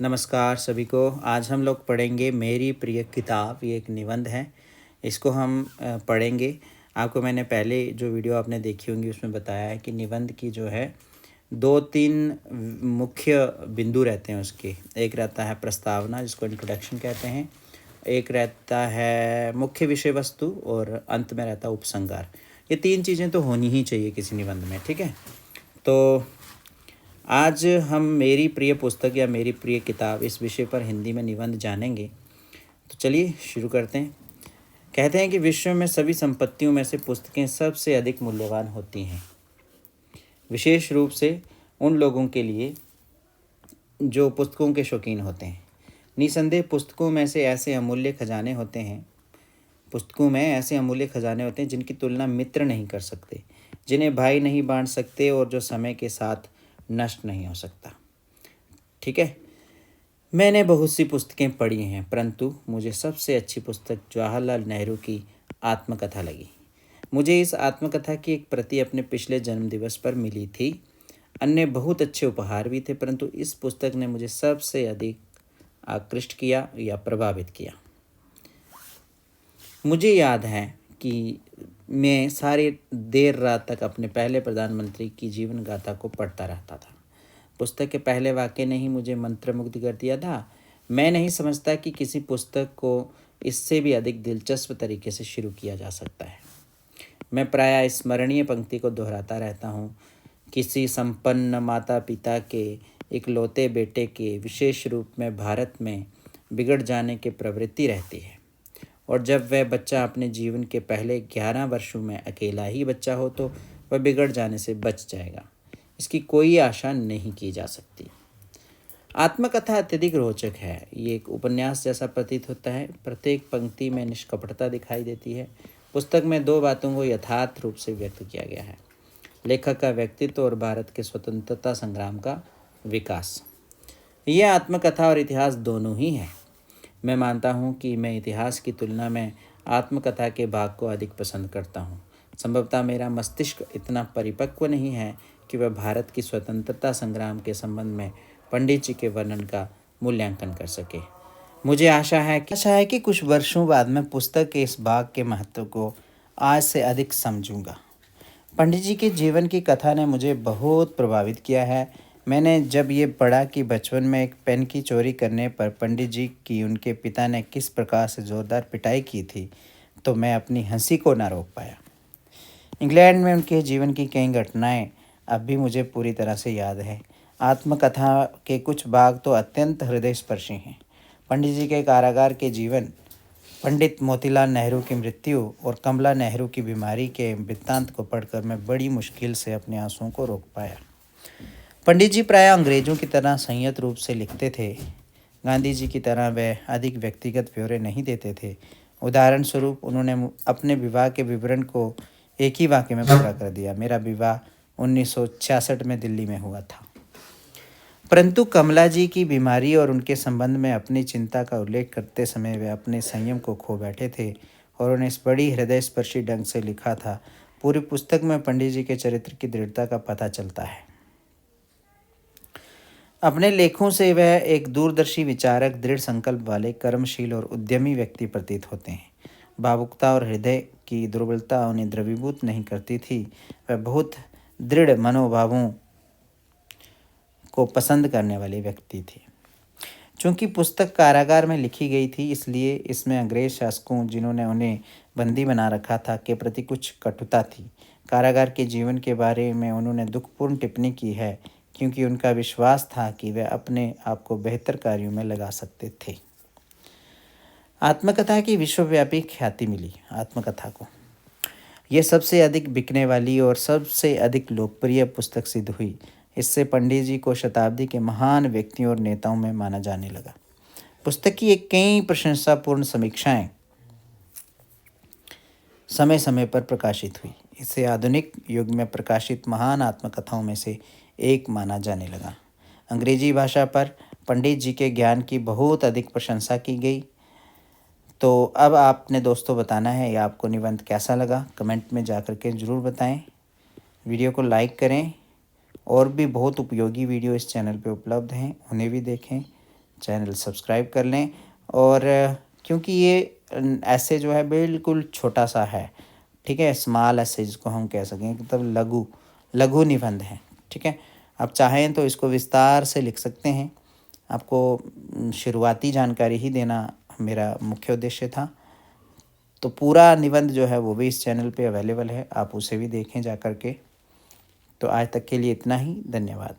नमस्कार सभी को। आज हम लोग पढ़ेंगे मेरी प्रिय किताब। ये एक निबंध है, इसको हम पढ़ेंगे। आपको मैंने पहले जो वीडियो आपने देखी होंगी उसमें बताया है कि निबंध की जो है 2-3 मुख्य बिंदु रहते हैं उसके। एक रहता है प्रस्तावना, जिसको इंट्रोडक्शन कहते हैं। एक रहता है मुख्य विषय वस्तु और अंत में रहता है उपसंहार। ये 3 चीज़ें तो होनी ही चाहिए किसी निबंध में, ठीक है। तो आज हम मेरी प्रिय पुस्तक या मेरी प्रिय किताब इस विषय पर हिंदी में निबंध जानेंगे। तो चलिए शुरू करते हैं। कहते हैं कि विश्व में सभी संपत्तियों में से पुस्तकें सबसे अधिक मूल्यवान होती हैं, विशेष रूप से उन लोगों के लिए जो पुस्तकों के शौकीन होते हैं। निसंदेह पुस्तकों में ऐसे अमूल्य खजाने होते हैं जिनकी तुलना मित्र नहीं कर सकते, जिन्हें भाई नहीं बांट सकते और जो समय के साथ नष्ट नहीं हो सकता। ठीक है, मैंने बहुत सी पुस्तकें पढ़ी हैं, परंतु मुझे सबसे अच्छी पुस्तक जवाहरलाल नेहरू की आत्मकथा लगी। मुझे इस आत्मकथा की एक प्रति अपने पिछले जन्मदिवस पर मिली थी। अन्य बहुत अच्छे उपहार भी थे, परंतु इस पुस्तक ने मुझे सबसे अधिक आकृष्ट किया या प्रभावित किया। मुझे याद है कि मैं सारी देर रात तक अपने पहले प्रधानमंत्री की जीवन गाथा को पढ़ता रहता था। पुस्तक के पहले वाक्य ने ही मुझे मंत्रमुग्ध कर दिया था। मैं नहीं समझता कि किसी पुस्तक को इससे भी अधिक दिलचस्प तरीके से शुरू किया जा सकता है। मैं प्रायः स्मरणीय पंक्ति को दोहराता रहता हूँ। किसी संपन्न माता पिता के इकलौते बेटे के विशेष रूप में भारत में बिगड़ जाने की प्रवृत्ति रहती है, और जब वह बच्चा अपने जीवन के पहले 11 वर्षों में अकेला ही बच्चा हो तो वह बिगड़ जाने से बच जाएगा। इसकी कोई आशा नहीं की जा सकती। आत्मकथा अत्यधिक रोचक है। ये एक उपन्यास जैसा प्रतीत होता है। प्रत्येक पंक्ति में निष्कपटता दिखाई देती है। पुस्तक में 2 बातों को यथार्थ रूप से व्यक्त किया गया है: लेखक का व्यक्तित्व और भारत के स्वतंत्रता संग्राम का विकास। यह आत्मकथा और इतिहास दोनों ही है। मैं मानता हूँ कि मैं इतिहास की तुलना में आत्मकथा के भाग को अधिक पसंद करता हूँ। संभवतः मेरा मस्तिष्क इतना परिपक्व नहीं है कि वह भारत की स्वतंत्रता संग्राम के संबंध में पंडित जी के वर्णन का मूल्यांकन कर सके। मुझे आशा है कि कुछ वर्षों बाद मैं पुस्तक के इस भाग के महत्व को आज से अधिक समझूंगा। पंडित जी के जीवन की कथा ने मुझे बहुत प्रभावित किया है। मैंने जब ये पढ़ा कि बचपन में एक पेन की चोरी करने पर पंडित जी की उनके पिता ने किस प्रकार से ज़ोरदार पिटाई की थी, तो मैं अपनी हंसी को ना रोक पाया। इंग्लैंड में उनके जीवन की कई घटनाएं अब भी मुझे पूरी तरह से याद है। आत्मकथा के कुछ भाग तो अत्यंत हृदयस्पर्शी हैं। पंडित जी के कारागार के जीवन, पंडित मोतीलाल नेहरू की मृत्यु और कमला नेहरू की बीमारी के वृत्तांत को पढ़कर मैं बड़ी मुश्किल से अपने आंसुओं को रोक पाया। पंडित जी प्रायः अंग्रेजों की तरह संयत रूप से लिखते थे। गांधी जी की तरह वे अधिक व्यक्तिगत ब्यौरे नहीं देते थे। उदाहरण स्वरूप उन्होंने अपने विवाह के विवरण को एक ही वाक्य में पूरा कर दिया: मेरा विवाह 1966 में दिल्ली में हुआ था। परंतु कमला जी की बीमारी और उनके संबंध में अपनी चिंता का उल्लेख करते समय वे अपने संयम को खो बैठे थे और उन्हें इस बड़ी हृदयस्पर्शी ढंग से लिखा था। पूरी पुस्तक में पंडित जी के चरित्र की दृढ़ता का पता चलता है। अपने लेखों से वह एक दूरदर्शी विचारक, दृढ़ संकल्प वाले, कर्मशील और उद्यमी व्यक्ति प्रतीत होते हैं। भावुकता और हृदय की दुर्बलता उन्हें द्रवीभूत नहीं करती थी। वह बहुत दृढ़ मनोभावों को पसंद करने वाले व्यक्ति थे। चूँकि पुस्तक कारागार में लिखी गई थी, इसलिए इसमें अंग्रेज शासकों, जिन्होंने उन्हें बंदी बना रखा था, के प्रति कुछ कटुता थी। कारागार के जीवन के बारे में उन्होंने दुखपूर्ण टिप्पणी की है, क्योंकि उनका विश्वास था कि वे अपने आप को बेहतर कार्यों में लगा सकते थे। आत्मकथा की विश्वव्यापी ख्याति मिली। आत्मकथा को यह सबसे अधिक बिकने वाली और सबसे अधिक लोकप्रिय पुस्तक सिद्ध हुई। इससे पंडित जी को शताब्दी के महान व्यक्तियों और नेताओं में माना जाने लगा। पुस्तक की कई प्रशंसापूर्ण समीक्षाएं समय समय पर प्रकाशित हुई। इसे आधुनिक युग में प्रकाशित महान आत्मकथाओं में से एक माना जाने लगा। अंग्रेजी भाषा पर पंडित जी के ज्ञान की बहुत अधिक प्रशंसा की गई। तो अब आपने दोस्तों बताना है या आपको निबंध कैसा लगा, कमेंट में जाकर के ज़रूर बताएं। वीडियो को लाइक करें। और भी बहुत उपयोगी वीडियो इस चैनल पे उपलब्ध हैं, उन्हें भी देखें। चैनल सब्सक्राइब कर लें। और क्योंकि ये ऐसे जो है बिल्कुल छोटा सा है, ठीक है, स्मॉल ऐसे जिसको हम कह सकें, मतलब लघु लघु निबंध है, ठीक है। आप चाहें तो इसको विस्तार से लिख सकते हैं। आपको शुरुआती जानकारी ही देना मेरा मुख्य उद्देश्य था। तो पूरा निबंध जो है वो भी इस चैनल पे अवेलेबल है, आप उसे भी देखें जा कर के। तो आज तक के लिए इतना ही, धन्यवाद।